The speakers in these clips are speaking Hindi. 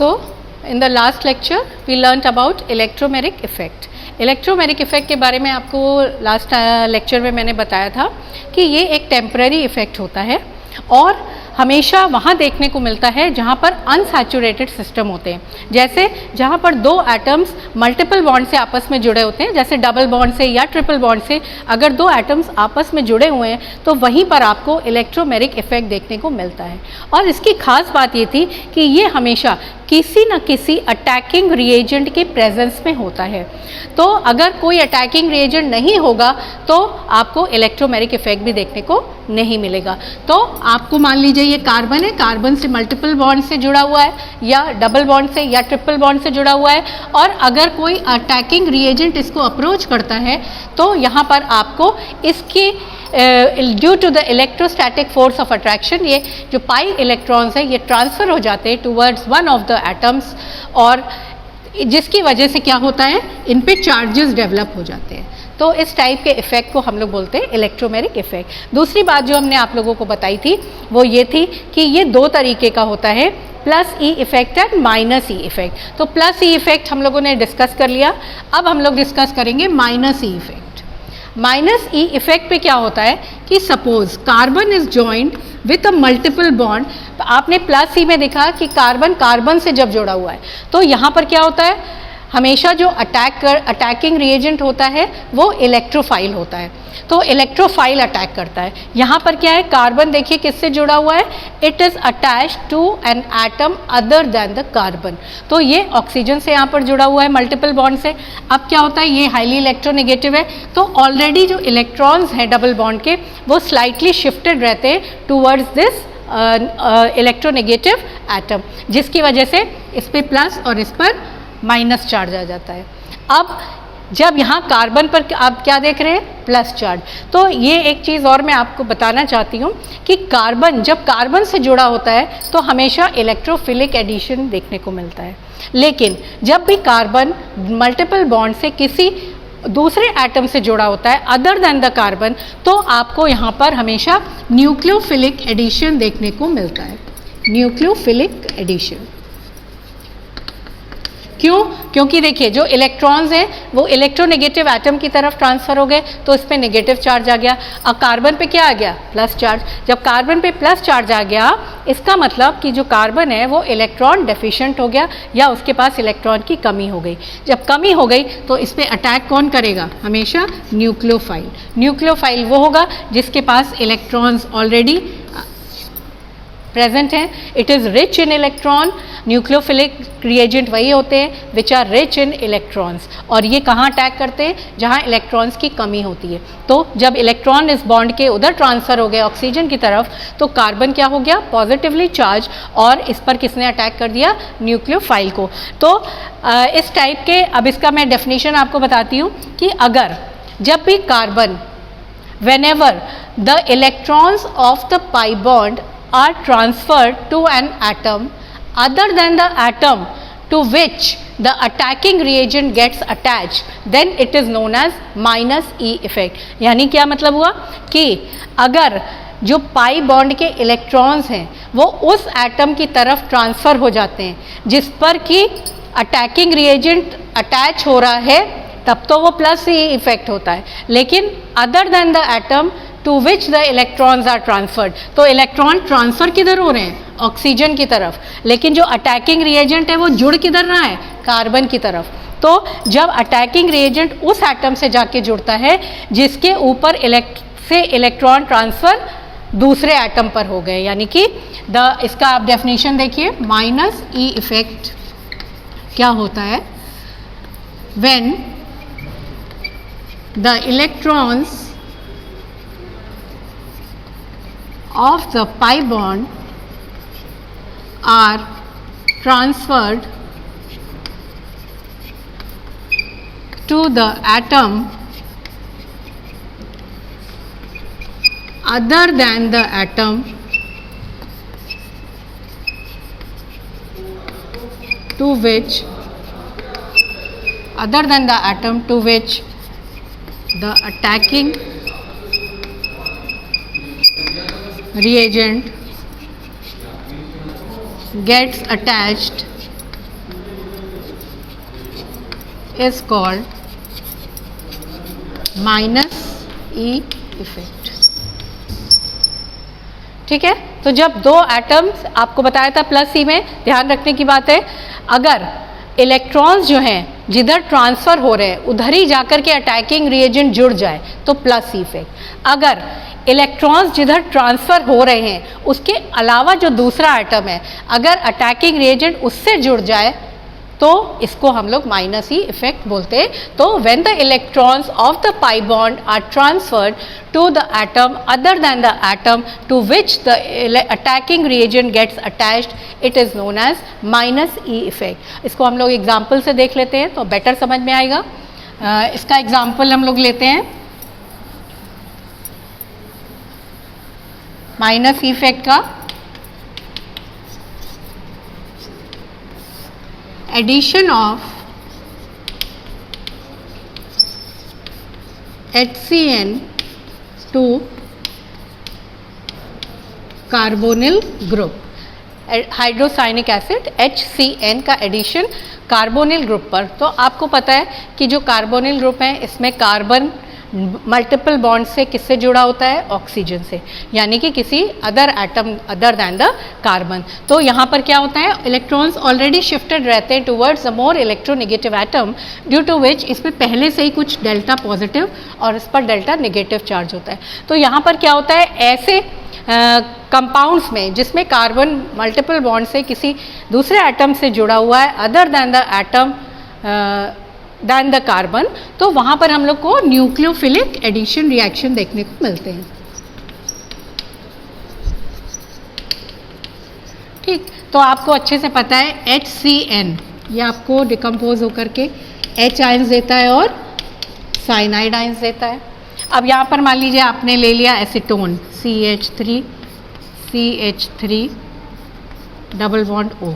So, in the last lecture we learnt about electromeric effect. Electromeric effect के बारे में आपको लास्ट लेक्चर में मैंने बताया था कि ये एक टेम्पररी इफ़ेक्ट होता है और हमेशा वहाँ देखने को मिलता है जहाँ पर अनसैचुरेटेड सिस्टम होते हैं, जैसे जहाँ पर दो एटम्स मल्टीपल बॉन्ड से आपस में जुड़े होते हैं, जैसे डबल बॉन्ड से या ट्रिपल बॉन्ड से अगर दो एटम्स आपस में जुड़े हुए हैं तो वहीं पर आपको इलेक्ट्रोमेरिक इफ़ेक्ट देखने को मिलता है। और इसकी खास बात ये थी कि ये हमेशा किसी न किसी अटैकिंग रिएजेंट के प्रेजेंस में होता है। तो अगर कोई अटैकिंग रिएजेंट नहीं होगा तो आपको इलेक्ट्रोमेरिक इफ़ेक्ट भी देखने को नहीं मिलेगा। तो आपको मान लीजिए ये कार्बन है, कार्बन से मल्टीपल बॉन्ड से जुड़ा हुआ है या डबल बॉन्ड से या ट्रिपल बॉन्ड से जुड़ा हुआ है, और अगर कोई अटैकिंग रिएजेंट इसको अप्रोच करता है तो यहाँ पर आपको इसकी due to the electrostatic force of attraction ये जो पाई इलेक्ट्रॉन्स है ये ट्रांसफ़र हो जाते हैं towards one of the atoms, और जिसकी वजह से क्या होता है, इन पे चार्जेस डेवलप हो जाते हैं। तो इस टाइप के इफ़ेक्ट को हम लोग बोलते हैं इलेक्ट्रोमेरिक इफ़ेक्ट। दूसरी बात जो हमने आप लोगों को बताई थी वो ये थी कि ये दो तरीके का होता है, plus E effect and minus E effect. तो प्लस ई इफ़ेक्ट हम लोगों ने डिस्कस कर लिया, अब हम लोग डिस्कस करेंगे माइनस ई इफ़ेक्ट। माइनस ई इफ़ेक्ट पे क्या होता है कि suppose carbon is joined with a multiple bond, तो आपने प्लस ई में देखा कि कार्बन कार्बन से जब जुड़ा हुआ है तो यहाँ पर क्या होता है, हमेशा जो अटैकिंग रिएजेंट होता है वो इलेक्ट्रोफाइल होता है, तो इलेक्ट्रोफाइल अटैक करता है। यहाँ पर क्या है, कार्बन देखिए किससे जुड़ा हुआ है, it is attached to an atom other than the carbon. तो ये ऑक्सीजन से यहाँ पर जुड़ा हुआ है मल्टीपल बॉन्ड से। अब क्या होता है, ये हाईली इलेक्ट्रोनेगेटिव है, तो ऑलरेडी जो इलेक्ट्रॉन्स हैं डबल बॉन्ड के वो स्लाइटली शिफ्टेड रहते हैं टूवर्ड्स दिस इलेक्ट्रोनेगेटिव एटम, जिसकी वजह से इस पर प्लस और इस पर माइनस चार्ज आ जाता है। अब जब यहाँ कार्बन पर आप क्या देख रहे हैं, प्लस चार्ज। तो ये एक चीज़ और मैं आपको बताना चाहती हूँ कि कार्बन जब कार्बन से जुड़ा होता है तो हमेशा इलेक्ट्रोफिलिक एडिशन देखने को मिलता है, लेकिन जब भी कार्बन मल्टीपल बॉन्ड से किसी दूसरे एटम से जुड़ा होता है अदर देन द कार्बन, तो आपको यहाँ पर हमेशा न्यूक्लियोफिलिक एडिशन देखने को मिलता है। न्यूक्लियोफिलिक एडिशन क्यों? क्योंकि देखिए जो इलेक्ट्रॉन्स हैं वो इलेक्ट्रोनेगेटिव एटम की तरफ ट्रांसफ़र हो गए तो इस पे नेगेटिव चार्ज आ गया, अब कार्बन पे क्या आ गया, प्लस चार्ज। जब कार्बन पे प्लस चार्ज आ गया इसका मतलब कि जो कार्बन है वो इलेक्ट्रॉन डेफिशिएंट हो गया या उसके पास इलेक्ट्रॉन की कमी हो गई। जब कमी हो गई तो इस पर अटैक कौन करेगा, हमेशा न्यूक्लियोफाइल। न्यूक्लियोफाइल वो होगा जिसके पास इलेक्ट्रॉन्स ऑलरेडी प्रेजेंट हैं, it is rich in electron. Nucleophilic reagent वही होते हैं which are rich in electrons, और ये कहाँ अटैक करते हैं, जहाँ इलेक्ट्रॉन्स की कमी होती है। तो जब इलेक्ट्रॉन इस बॉन्ड के उधर ट्रांसफ़र हो गए ऑक्सीजन की तरफ तो कार्बन क्या हो गया, पॉजिटिवली चार्ज, और इस पर किसने अटैक कर दिया, न्यूक्लियोफाइल को। तो इस टाइप के, अब इसका मैं डेफिनेशन आपको बताती हूँ कि अगर जब भी carbon whenever the electrons of the pi bond are transferred to an atom other than the atom to which the attacking reagent gets attached, then it is known as minus E effect। यानी क्या मतलब हुआ कि अगर जो पाई बॉन्ड के इलेक्ट्रॉन्स हैं वो उस एटम की तरफ ट्रांसफ़र हो जाते हैं जिस पर कि अटैकिंग रिएजेंट अटैच हो रहा है, तब तो वो प्लस ही इफेक्ट होता है, लेकिन other than the atom to which the electrons are transferred, तो इलेक्ट्रॉन ट्रांसफ़र किधर हो रहे हैं, ऑक्सीजन की तरफ, लेकिन जो अटैकिंग रिएजेंट है वो जुड़ किधर रहा है, कार्बन की तरफ। तो जब अटैकिंग रिएजेंट उस एटम से जाके जुड़ता है जिसके ऊपर इलेक्ट्रॉन ट्रांसफ़र दूसरे एटम पर हो गए, यानी कि इसका आप डेफिनेशन देखिए, माइनस ई इफेक्ट क्या होता है, when the electrons of the pi bond are transferred to the atom other than the atom to which the attacking reagent gets attached is called minus E effect. ठीक है, तो जब दो एटम्स, आपको बताया था प्लस ई में, ध्यान रखने की बात है, अगर इलेक्ट्रॉन्स जो हैं जिधर ट्रांसफर हो रहे हैं उधर ही जाकर के अटैकिंग रिएजेंट जुड़ जाए तो प्लस इफेक्ट। अगर इलेक्ट्रॉन्स जिधर ट्रांसफर हो रहे हैं उसके अलावा जो दूसरा एटम है अगर अटैकिंग रिएजेंट उससे जुड़ जाए तो इसको हम लोग माइनस ई इफेक्ट बोलते हैं। तो when the electrons of the pi bond are transferred to the atom other than the atom to which the attacking reagent gets attached it is known as minus E effect. इसको हम लोग एग्जाम्पल से देख लेते हैं तो बेटर समझ में आएगा। इसका एग्जाम्पल हम लोग लेते हैं माइनस ई इफेक्ट का। Addition of HCN to carbonyl group, hydrocyanic acid HCN का एडिशन कार्बोनिल ग्रुप पर। तो आपको पता है कि जो कार्बोनिल ग्रुप है इसमें कार्बन मल्टीपल बॉन्ड से किससे जुड़ा होता है, ऑक्सीजन से, यानी कि किसी other atom other than the carbon. तो यहाँ पर क्या होता है, इलेक्ट्रॉन्स ऑलरेडी शिफ्टेड रहते हैं towards the more electronegative atom due to which इसमें पहले से ही कुछ डेल्टा पॉजिटिव और इस पर डेल्टा नेगेटिव चार्ज होता है। तो यहाँ पर क्या होता है, ऐसे कंपाउंड्स में जिसमें कार्बन मल्टीपल बॉन्ड से किसी दूसरे एटम से जुड़ा हुआ है other than the atom than the carbon, तो वहाँ पर हम लोग को न्यूक्लियोफिलिक एडिशन रिएक्शन देखने को मिलते हैं। ठीक, तो आपको अच्छे से पता है HCN ये आपको डिकम्पोज होकर के H आयंस देता है और साइनाइड आयंस देता है। अब यहाँ पर मान लीजिए आपने ले लिया acetone CH3 double bond O,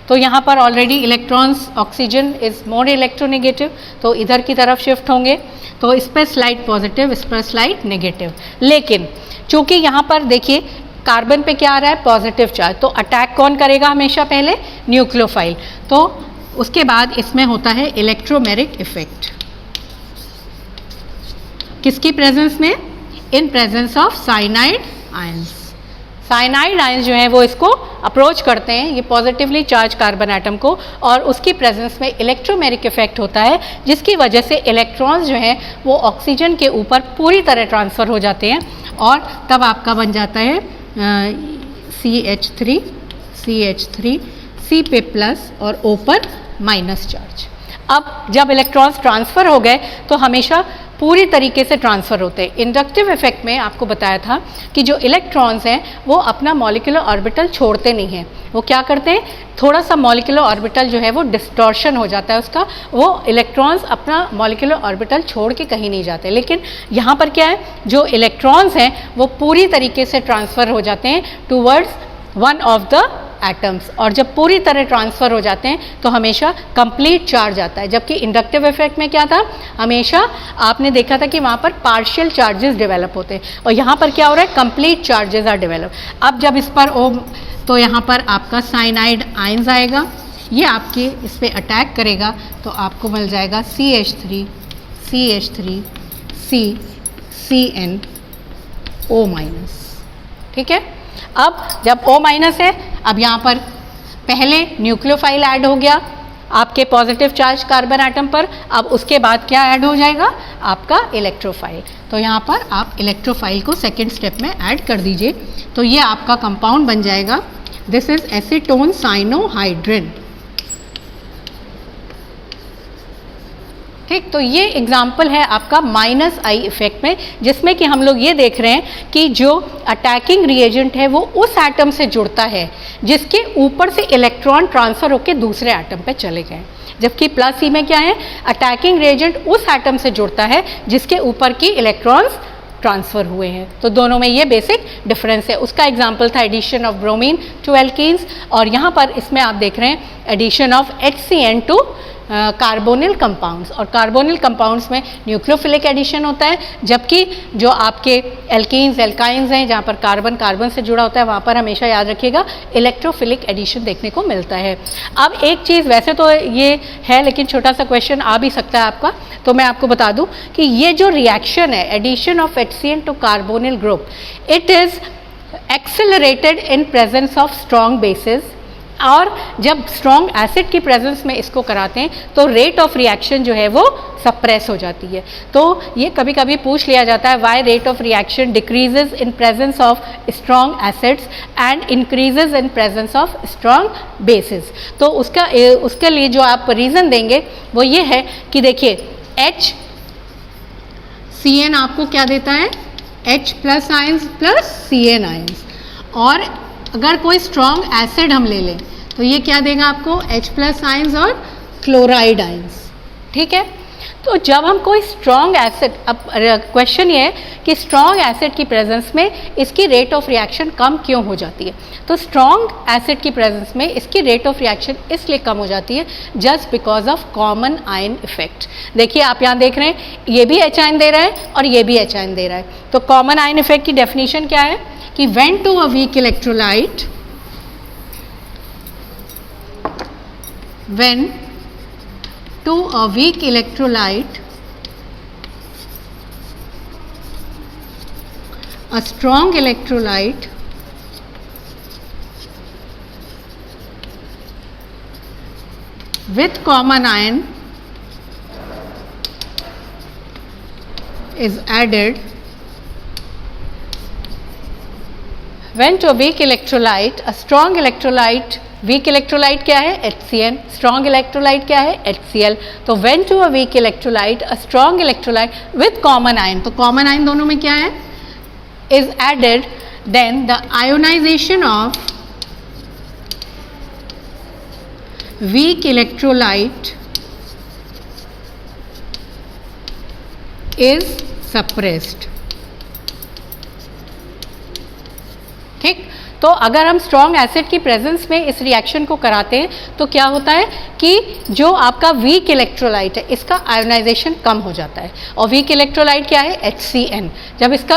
तो यहाँ पर already electrons oxygen is more electronegative, तो इधर की तरफ शिफ्ट होंगे, तो इस पर स्लाइड पॉजिटिव इस पर स्लाइड नेगेटिव। लेकिन चूंकि यहाँ पर देखिए कार्बन पे क्या आ रहा है, पॉजिटिव चार्ज, तो अटैक कौन करेगा हमेशा, पहले न्यूक्लियोफाइल। तो उसके बाद इसमें होता है इलेक्ट्रोमेरिक इफेक्ट, किसकी प्रेजेंस में, इन presence of cyanide ions. Cyanide ions जो हैं वो इसको अप्रोच करते हैं, ये पॉजिटिवली चार्ज कार्बन एटम को, और उसकी प्रेजेंस में इलेक्ट्रोमेरिक इफेक्ट होता है जिसकी वजह से इलेक्ट्रॉन्स जो हैं वो ऑक्सीजन के ऊपर पूरी तरह ट्रांसफ़र हो जाते हैं और तब आपका बन जाता है CH3 C पे प्लस और O पर माइनस चार्ज। अब जब इलेक्ट्रॉन्स ट्रांसफ़र हो गए तो हमेशा पूरी तरीके से ट्रांसफ़र होते हैं। इंडक्टिव इफेक्ट में आपको बताया था कि जो इलेक्ट्रॉन्स हैं वो अपना मॉलिक्यूलर ऑर्बिटल छोड़ते नहीं हैं, वो क्या करते हैं, थोड़ा सा मॉलिक्यूलर ऑर्बिटल जो है वो डिस्टॉर्शन हो जाता है उसका, वो इलेक्ट्रॉन्स अपना मॉलिक्यूलर ऑर्बिटल छोड़ के कहीं नहीं जाते। लेकिन यहाँ पर क्या है, जो इलेक्ट्रॉन्स हैं वो पूरी तरीके से ट्रांसफ़र हो जाते हैं towards one of the atoms, और जब पूरी तरह ट्रांसफ़र हो जाते हैं तो हमेशा कंप्लीट चार्ज आता है। जबकि इंडक्टिव इफेक्ट में क्या था, हमेशा आपने देखा था कि वहाँ पर पार्शियल चार्जेस डेवलप होते हैं और यहाँ पर क्या हो रहा है, कंप्लीट चार्जेस आर डेवलप। अब जब इस पर O, तो यहाँ पर आपका साइनाइड आयंस आएगा, ये आपके इस पर अटैक करेगा तो आपको मिल जाएगा CH3 CN O-। ठीक है, अब जब O- है, अब यहाँ पर पहले न्यूक्लियोफाइल ऐड हो गया आपके पॉजिटिव चार्ज कार्बन एटम पर, अब उसके बाद क्या ऐड हो जाएगा, आपका इलेक्ट्रोफाइल। तो यहाँ पर आप इलेक्ट्रोफाइल को सेकेंड स्टेप में ऐड कर दीजिए, तो ये आपका कंपाउंड बन जाएगा, दिस इज एसीटोन साइनोहाइड्रिन। ठीक, तो ये एग्जाम्पल है आपका माइनस आई इफेक्ट में, जिसमें कि हम लोग ये देख रहे हैं कि जो अटैकिंग रिएजेंट है वो उस एटम से जुड़ता है जिसके ऊपर से इलेक्ट्रॉन ट्रांसफर होकर दूसरे एटम पे चले गए, जबकि प्लस ई में क्या है, अटैकिंग रिएजेंट उस एटम से जुड़ता है जिसके ऊपर की इलेक्ट्रॉन्स ट्रांसफ़र हुए हैं। तो दोनों में ये बेसिक डिफरेंस है। उसका एग्जाम्पल था addition of bromine to alkenes, और यहाँ पर इसमें आप देख रहे हैं addition of HCN to carbonyl compounds, और कार्बोनिल कंपाउंड्स में न्यूक्लियोफिलिक एडिशन होता है, जबकि जो आपके एल्कीन्स एल्काइंस हैं जहाँ पर कार्बन कार्बन से जुड़ा होता है वहाँ पर हमेशा याद रखिएगा इलेक्ट्रोफिलिक एडिशन देखने को मिलता है। अब एक चीज़, वैसे तो ये है लेकिन छोटा सा क्वेश्चन आ भी सकता है आपका, तो मैं आपको बता दूं कि ये जो रिएक्शन है addition of HCN to carbonyl group, it is accelerated in presence of strong bases, और जब स्ट्रॉन्ग एसिड की प्रेजेंस में इसको कराते हैं तो रेट ऑफ रिएक्शन जो है वो सप्रेस हो जाती है। तो ये कभी कभी पूछ लिया जाता है why rate of reaction decreases in presence of strong acids and increases in presence of strong bases. तो उसके लिए जो आप रीज़न देंगे वो ये है कि देखिए HCN आपको क्या देता है, H plus ions plus CN ions, और अगर कोई स्ट्रॉन्ग एसिड हम ले लें तो ये क्या देगा आपको, H प्लस आयंस और क्लोराइड आयंस। ठीक है, तो जब हम कोई स्ट्रॉन्ग एसिड, अब क्वेश्चन ये है कि स्ट्रॉन्ग एसिड की प्रेजेंस में इसकी रेट ऑफ रिएक्शन कम क्यों हो जाती है। तो स्ट्रॉन्ग एसिड की प्रेजेंस में इसकी रेट ऑफ रिएक्शन इसलिए कम हो जाती है just because of common ion effect. देखिए आप यहाँ देख रहे हैं ये भी H आयन दे रहा है और ये भी H आयन दे रहा है। तो कॉमन आयन इफेक्ट की डेफिनेशन क्या है कि when to a weak electrolyte, when to a weak electrolyte a strong electrolyte with common ion is added, when to a weak electrolyte, a strong electrolyte, weak electrolyte क्या है HCN, strong electrolyte क्या है HCl। तो when to a weak electrolyte, a strong electrolyte with common ion, तो common ion दोनों में क्या है, is added, then the ionization of weak electrolyte is suppressed। ठीक, तो अगर हम स्ट्रॉन्ग एसिड की प्रेजेंस में इस रिएक्शन को कराते हैं तो क्या होता है कि जो आपका वीक इलेक्ट्रोलाइट है इसका आयोनाइजेशन कम हो जाता है, और वीक इलेक्ट्रोलाइट क्या है HCN। जब इसका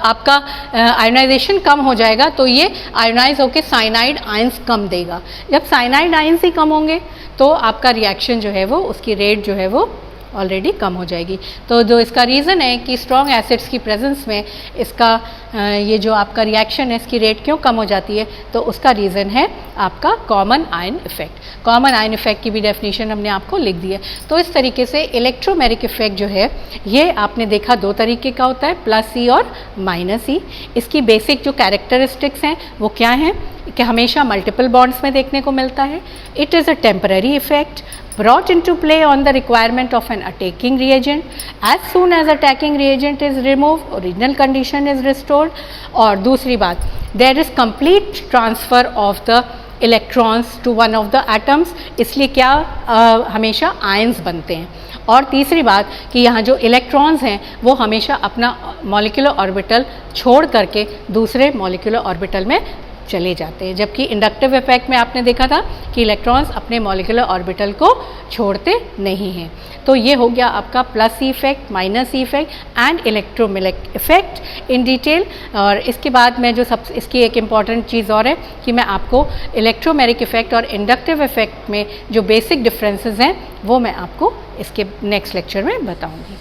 आपका आयोनाइजेशन कम हो जाएगा तो ये आयोनाइज होकर साइनाइड आयंस कम देगा। जब साइनाइड आयंस ही कम होंगे तो आपका रिएक्शन जो है वो, उसकी रेट जो है वो ऑलरेडी कम हो जाएगी। तो जो इसका रीज़न है कि स्ट्रॉन्ग एसिड्स की प्रेजेंस में इसका ये जो आपका रिएक्शन है इसकी रेट क्यों कम हो जाती है, तो उसका रीज़न है आपका common ion effect. Common ion effect की भी डेफिनेशन हमने आपको लिख दी है। तो इस तरीके से इलेक्ट्रोमेरिक इफेक्ट जो है ये आपने देखा दो तरीके का होता है, +E और -E। इसकी बेसिक जो कैरेक्टरिस्टिक्स हैं वो क्या हैं कि हमेशा मल्टीपल बॉन्ड्स में देखने को मिलता है। It is a temporary effect brought into play on the requirement of an attacking reagent. As soon as attacking reagent is removed, original condition is restored. और दूसरी बात, there is complete transfer of the electrons to one of the atoms, इसलिए क्या हमेशा आयंस बनते हैं। और तीसरी बात कि यहाँ जो इलेक्ट्रॉन्स हैं वो हमेशा अपना मॉलिक्यूलर ऑर्बिटल छोड़ करके दूसरे मॉलिक्यूलर ऑर्बिटल में चले जाते हैं, जबकि इंडक्टिव इफेक्ट में आपने देखा था कि इलेक्ट्रॉन्स अपने मॉलिक्यूलर ऑर्बिटल को छोड़ते नहीं हैं। तो ये हो गया आपका +E effect, -E effect and electromeric effect in detail. और इसके बाद मैं जो इसकी एक इम्पॉर्टेंट चीज़ और है कि मैं आपको इलेक्ट्रोमेरिक इफेक्ट और इंडक्टिव इफेक्ट में जो बेसिक डिफरेंसेस हैं वो मैं आपको इसके नेक्स्ट लेक्चर में बताऊँगी।